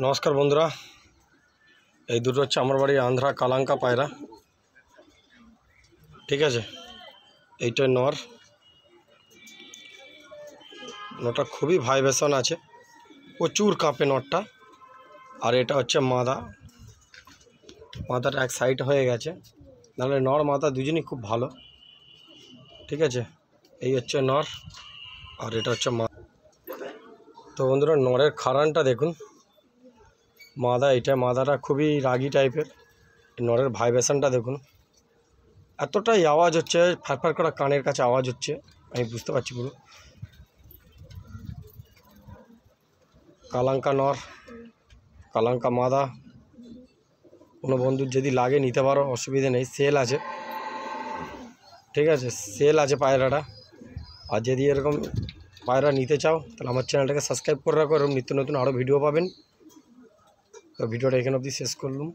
नमस्कार बंधुरा এই দুটো হচ্ছে আমার বাড়ি আন্ধ্রা কালাঙ্কা পায়রা। ঠিক আছে, এইটা নটা খুবই ভাইব্রেশন আছে, প্রচুর কাঁপে নটটা। আর এটা হচ্ছে মাদাটা এক সাইড হয়ে গেছে, নাহলে নর মাদা দুজনই খুব ভালো। ঠিক আছে, এই হচ্ছে নর আর এটা হচ্ছে মাদা। তো বন্ধুরা নরের খাড়ানটা দেখুন, মাদাটা খুবই রাগী টাইপের। নরের ভাইব্রেশনটা দেখুন, এতটাই আওয়াজ হচ্ছে, ফারফার করা কানের কাছে আওয়াজ হচ্ছে, আমি বুঝতে পারছি পুরো। কালাঙ্কা নর, কালাঙ্কা মাদা। কোনো বন্ধুর যদি লাগে নিতে পারো, অসুবিধা নেই, সেল আছে। ঠিক আছে, সেল আছে পায়রাটা। আর যদি এরকম পায়রা নিতে চাও তাহলে আমার চ্যানেলটাকে সাবস্ক্রাইব করে রাখো, এরকম নিত্য নতুন আরও ভিডিও পাবেন। তো ভিডিওটা এখানে অবধি শেষ করলাম।